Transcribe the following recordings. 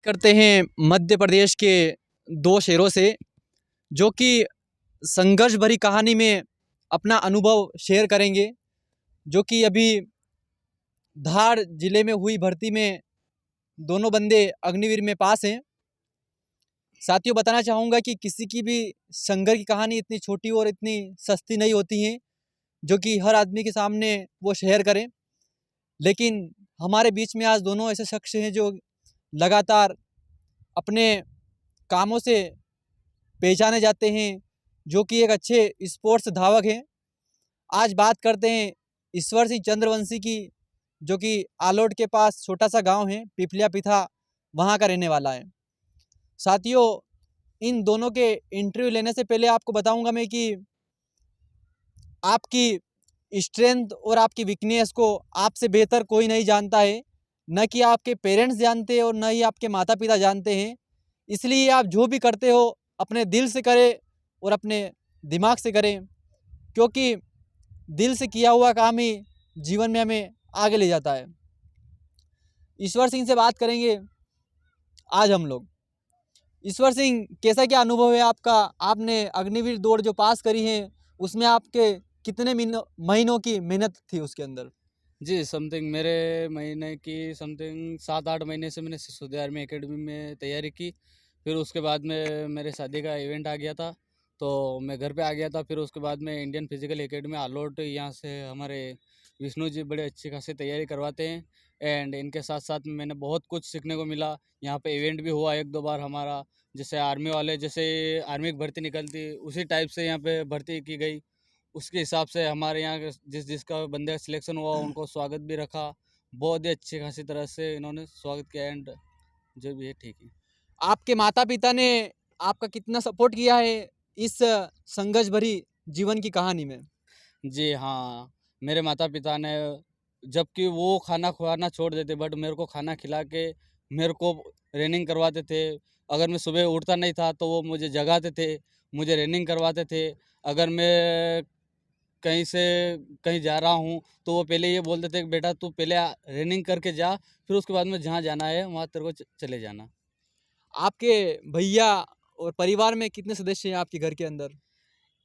करते हैं मध्य प्रदेश के दो शेरों से जो कि संघर्ष भरी कहानी में अपना अनुभव शेयर करेंगे। जो कि अभी धार जिले में हुई भर्ती में दोनों बंदे अग्निवीर में पास हैं। साथियों, बताना चाहूँगा कि किसी की भी संघर्ष की कहानी इतनी छोटी और इतनी सस्ती नहीं होती है जो कि हर आदमी के सामने वो शेयर करें। लेकिन हमारे बीच में आज दोनों ऐसे शख्स हैं जो लगातार अपने कामों से पहचाने जाते हैं, जो कि एक अच्छे स्पोर्ट्स धावक हैं। आज बात करते हैं ईश्वर सिंह चंद्रवंशी की, जो कि आलोट के पास छोटा सा गांव है पिपलिया पिथा, वहां का रहने वाला है। साथियों, इन दोनों के इंटरव्यू लेने से पहले आपको बताऊंगा मैं कि आपकी स्ट्रेंथ और आपकी वीकनेस को आपसे बेहतर कोई नहीं जानता है। न कि आपके पेरेंट्स जानते हैं और न ही आपके माता पिता जानते हैं। इसलिए आप जो भी करते हो अपने दिल से करें और अपने दिमाग से करें, क्योंकि दिल से किया हुआ काम ही जीवन में हमें आगे ले जाता है। ईश्वर सिंह से बात करेंगे आज हम लोग। ईश्वर सिंह, कैसा क्या अनुभव है आपका? आपने अग्निवीर दौड़ जो पास करी है उसमें आपके कितने महीनों की मेहनत थी उसके अंदर? जी, समथिंग मेरे महीने की समथिंग 7-8 महीने से मैंने सिसोदिया आर्मी एकेडमी में तैयारी की। फिर उसके बाद में मेरे शादी का इवेंट आ गया था, तो मैं घर पे आ गया था। फिर उसके बाद में इंडियन फिजिकल एकेडमी आलोट, यहाँ से हमारे विष्णु जी बड़े अच्छी खासी तैयारी करवाते हैं। एंड इनके साथ साथ में मैंने बहुत कुछ सीखने को मिला। यहाँ पे इवेंट भी हुआ 1-2 बार हमारा, जैसे आर्मी वाले जैसे आर्मी की भर्ती निकलती उसी टाइप से यहाँ पे भर्ती की गई। उसके हिसाब से हमारे यहाँ के जिसका बंदे का सिलेक्शन हुआ उनको स्वागत भी रखा। बहुत ही अच्छी खासी तरह से इन्होंने स्वागत किया। एंड जो भी है ठीक है। आपके माता पिता ने आपका कितना सपोर्ट किया है इस संघर्ष भरी जीवन की कहानी में? जी हाँ, मेरे माता पिता ने, जबकि वो खाना खुआना छोड़ देते बट मेरे को खाना खिला के मेरे को रनिंग करवाते थे। अगर मैं सुबह उठता नहीं था तो वो मुझे जगाते थे, मुझे रनिंग करवाते थे। अगर मैं कहीं से कहीं जा रहा हूँ तो वो पहले ये बोलते थे कि बेटा तू पहले रनिंग करके जा, फिर उसके बाद में जहाँ जाना है वहाँ तेरे को चले जाना। आपके भैया और परिवार में कितने सदस्य हैं आपके घर के अंदर?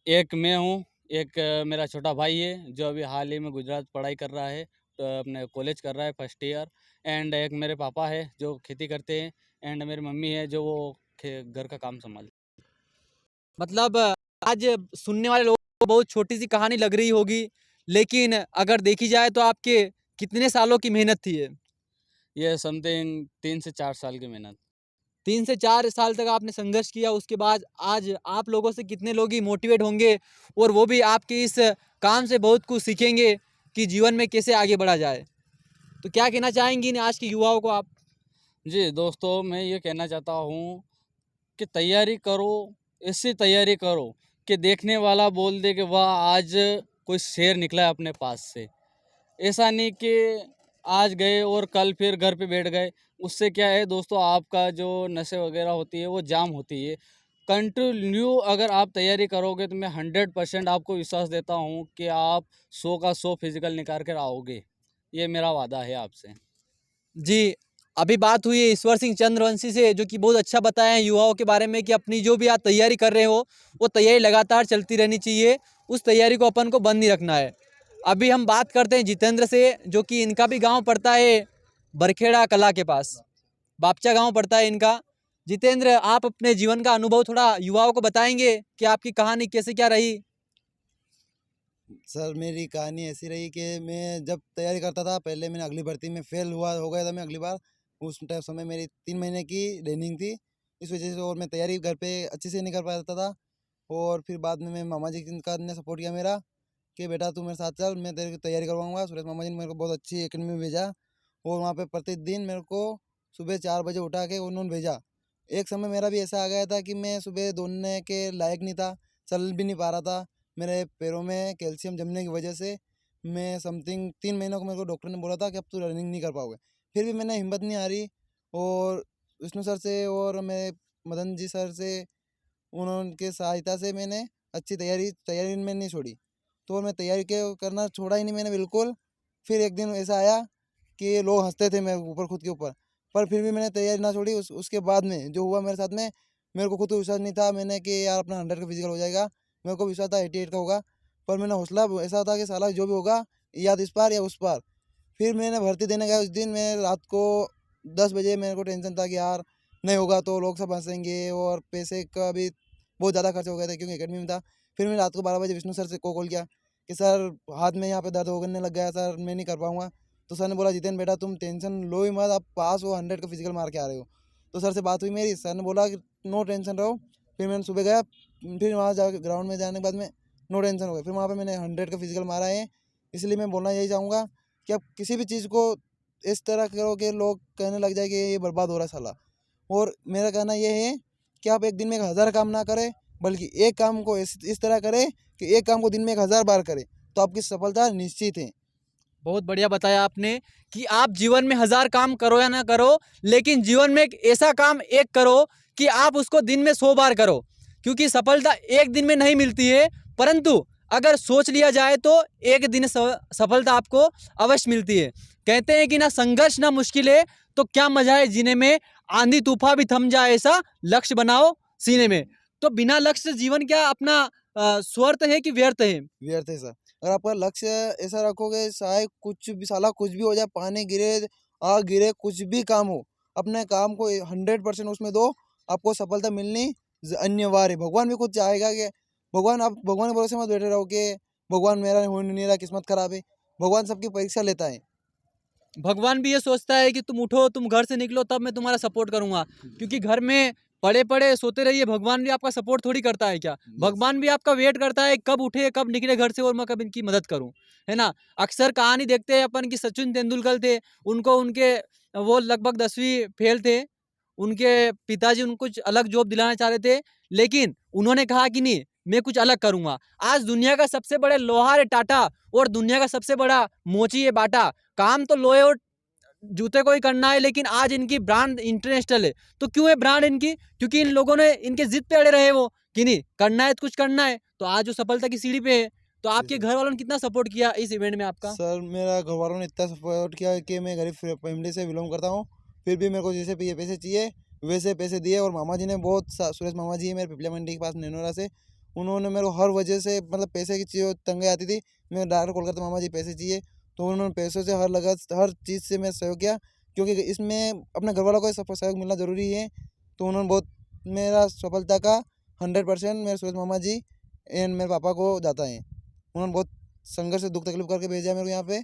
एक मैं हूँ, एक मेरा छोटा भाई है जो अभी हाल ही में गुजरात पढ़ाई कर रहा है, अपने कॉलेज कर रहा है फर्स्ट ईयर। एंड एक मेरे पापा है जो खेती करते हैं। एंड मेरी मम्मी है जो वो घर का काम संभाल। मतलब आज सुनने वाले लोगों को बहुत छोटी सी कहानी लग रही होगी, लेकिन अगर देखी जाए तो आपके कितने सालों की मेहनत थी ये? ये समथिंग 3 से 4 साल की मेहनत। 3 से 4 साल तक आपने संघर्ष किया, उसके बाद आज आप लोगों से कितने लोग ही मोटिवेट होंगे और वो भी आपके इस काम से बहुत कुछ सीखेंगे कि जीवन में कैसे आगे बढ़ा जाए। तो क्या कहना चाहेंगी इन आज के युवाओं को आप? जी दोस्तों, मैं ये कहना चाहता हूँ कि तैयारी करो, ऐसी तैयारी करो कि देखने वाला बोल दे कि वाह आज कोई शेर निकला है अपने पास से। ऐसा नहीं कि आज गए और कल फिर घर पे बैठ गए। उससे क्या है दोस्तों, आपका जो नशे वगैरह होती है वो जाम होती है। कंटिन्यू अगर आप तैयारी करोगे तो मैं 100% आपको विश्वास देता हूँ कि आप 100 का 100 फिजिकल निकाल कर आओगे। ये मेरा वादा है आपसे। जी, अभी बात हुई है ईश्वर सिंह चंद्रवंशी से, जो कि बहुत अच्छा बताए हैं युवाओं के बारे में कि अपनी जो भी आप तैयारी कर रहे हो वो तैयारी लगातार चलती रहनी चाहिए। उस तैयारी को अपन को बंद नहीं रखना है। अभी हम बात करते हैं जितेंद्र से, जो कि इनका भी गांव पड़ता है बरखेड़ा कला के पास, बापचा गांव पड़ता है इनका। जितेंद्र, आप अपने जीवन का अनुभव थोड़ा युवाओं को बताएंगे कि आपकी कहानी कैसे क्या रही? सर, मेरी कहानी ऐसी रही कि मैं जब तैयारी करता था, पहले मैंने अगली भर्ती में फेल हो गया था मैं अगली बार। उस टाइम समय मेरी 3 महीने की ट्रेनिंग थी। इस वजह से और मैं तैयारी घर पे अच्छे से नहीं कर पाता था। और फिर बाद में मेरे मामा जी का ने सपोर्ट किया मेरा कि बेटा तू मेरे साथ चल, मैं तेरे की तैयारी करवाऊँगा। सुरेश मामा जी ने मेरे को बहुत अच्छी एकेडमी में भेजा और वहाँ पे प्रतिदिन मेरे को सुबह 4 बजे उठा के उन्होंने भेजा। एक समय मेरा भी ऐसा आ गया था कि मैं सुबह दौड़ने के लायक नहीं था, चल भी नहीं पा रहा था। मेरे पैरों में कैल्शियम जमने की वजह से मैं समथिंग 3 महीनों को मेरे को डॉक्टर ने बोला था कि अब तू रनिंग नहीं कर पाओगे। फिर भी मैंने हिम्मत नहीं हारी और विष्णु सर से और मैं मदन जी सर से उनके सहायता से मैंने अच्छी तैयारी में नहीं छोड़ी। तो मैं तैयारी के करना छोड़ा ही नहीं मैंने बिल्कुल। फिर एक दिन ऐसा आया कि लोग हँसते थे मेरे ऊपर, खुद के ऊपर। पर फिर भी मैंने तैयारी ना छोड़ी। उसके बाद में जो हुआ मेरे साथ में, मेरे को खुद को विश्वास नहीं था। मैंने कि यार अपना 100 का फिजिकल हो जाएगा, मेरे को विश्वास था 88 का होगा। पर मैंने हौसला ऐसा था कि साला जो भी होगा या तो इस पार या उस पार। फिर मैंने भर्ती देने गया उस दिन। मैं रात को 10 बजे मेरे को टेंशन था कि यार नहीं होगा तो लोग सब हँसेंगे और पैसे का भी बहुत ज़्यादा खर्च हो गया था क्योंकि एकेडमी में था। फिर मैं रात को 12 बजे विष्णु सर से को कॉल किया कि सर हाथ में यहाँ पे दर्द होने लग गया सर, मैं नहीं कर पाऊँगा। तो सर ने बोला जितेन बेटा तुम टेंशन लो ही मत, आप पास हो, 100 का फिजिकल मार के आ रहे हो। तो सर से बात हुई मेरी, सर ने बोला कि नो टेंशन रहो। फिर मैंने सुबह गया, फिर वहाँ जा ग्राउंड में जाने के बाद में नो टेंशन हो गया। फिर वहाँ पे मैंने 100 का फिजिकल मारा है। इसलिए मैं बोलना यही चाहूँगा कि आप किसी भी चीज़ को इस तरह करो कि लोग कहने लग जाए कि ये बर्बाद हो रहा है साला। और मेरा कहना ये है कि आप एक दिन में 1000 काम ना करें, बल्कि एक काम को इस तरह करें कि एक काम को दिन में 1000 बार करें, तो आपकी सफलता निश्चित है। बहुत बढ़िया बताया आपने कि आप जीवन में 1000 काम करो या ना करो, लेकिन जीवन में एक ऐसा काम एक करो कि आप उसको दिन में 100 बार करो, क्योंकि सफलता एक दिन में नहीं मिलती है, परंतु अगर सोच लिया जाए तो एक दिन सफलता आपको अवश्य मिलती है। कहते हैं कि ना संघर्ष ना मुश्किल है तो क्या मजा है जीने में, आंधी तूफान भी थम जाए ऐसा लक्ष्य बनाओ सीने में। तो बिना लक्ष्य से जीवन क्या अपना स्वार्थ है कि व्यर्थ है? व्यर्थ है सर। अगर आपका लक्ष्य ऐसा रखोगे, चाहे कुछ भी साला कुछ भी हो जाए, पानी गिरे, आग गिरे, कुछ भी काम हो, अपने काम को 100% उसमें दो, आपको सफलता मिलनी अनिवार्य है। भगवान भी खुद चाहेगा कि आप भगवान के भरोसे मत बैठे रहो कि भगवान मेरा हो नहीं रहा, किस्मत खराब है। भगवान सबकी परीक्षा लेता है। भगवान भी ये सोचता है कि तुम उठो, तुम घर से निकलो, तब मैं तुम्हारा सपोर्ट करूंगा, क्योंकि घर में पड़े पड़े सोते रहिए, भगवान भी आपका सपोर्ट थोड़ी करता है क्या? भगवान भी आपका वेट करता है कब उठे, कब निकले घर से और मैं कब इनकी मदद करूं, है ना? अक्सर कहानी देखते हैं अपन कि सचिन तेंदुलकर थे, उनको उनके वो लगभग 10वीं फेल थे, उनके पिताजी उनको कुछ अलग जॉब दिलाना चाह रहे थे, लेकिन उन्होंने कहा कि नहीं, मैं कुछ अलग करूंगा। आज दुनिया का सबसे बड़े लोहार है टाटा और दुनिया का सबसे बड़ा मोची है बाटा। काम तो लोहे और जूते को ही करना है, लेकिन आज इनकी ब्रांड इंटरनेशनल है। तो क्यों है ब्रांड इनकी? क्योंकि इन लोगों ने इनके जिद पे अड़े रहे वो कि नहीं करना है तो कुछ करना है, तो आज वो सफलता की सीढ़ी पे है। तो आपके घर वालों ने कितना सपोर्ट किया इस इवेंट में आपका? सर मेरा घर वालों ने इतना सपोर्ट किया कि मैं गरीब फैमिली से बिलोंग करता हूँ, फिर भी मेरे को जैसे पैसे चाहिए वैसे पैसे दिए। और मामा जी ने बहुत सुरेश मामा जी है मेरे पिपलिया मंडी के पास नेनोरा से, उन्होंने मेरे को हर वजह से मतलब पैसे की चीज़ तंगी आती थी, मैं डायरेक्ट कॉल करता मामा जी पैसे चाहिए, तो उन्होंने पैसों से हर चीज़ से मैं सहयोग किया, क्योंकि इसमें अपने घर वालों को सहयोग मिलना ज़रूरी है। तो उन्होंने बहुत मेरा सफलता का 100% मेरे सुरेश मामा जी एंड मेरे पापा को जाता है। उन्होंने बहुत संघर्ष से दुख तकलीफ करके भेजा मेरे को यहाँ पे,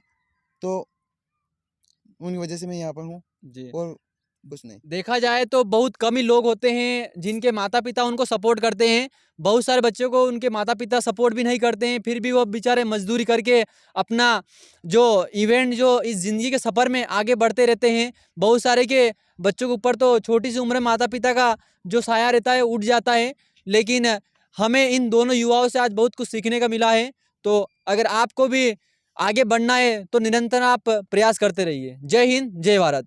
तो उनकी वजह से मैं यहाँ पर हूँ जी, और कुछ नहीं। देखा जाए तो बहुत कम ही लोग होते हैं जिनके माता पिता उनको सपोर्ट करते हैं। बहुत सारे बच्चों को उनके माता पिता सपोर्ट भी नहीं करते हैं, फिर भी वो बेचारे मजदूरी करके अपना जो इवेंट जो इस ज़िंदगी के सफ़र में आगे बढ़ते रहते हैं। बहुत सारे के बच्चों के ऊपर तो छोटी सी उम्र में माता पिता का जो साया रहता है उठ जाता है, लेकिन हमें इन दोनों युवाओं से आज बहुत कुछ सीखने का मिला है। तो अगर आपको भी आगे बढ़ना है तो निरंतर आप प्रयास करते रहिए। जय हिंद, जय भारत।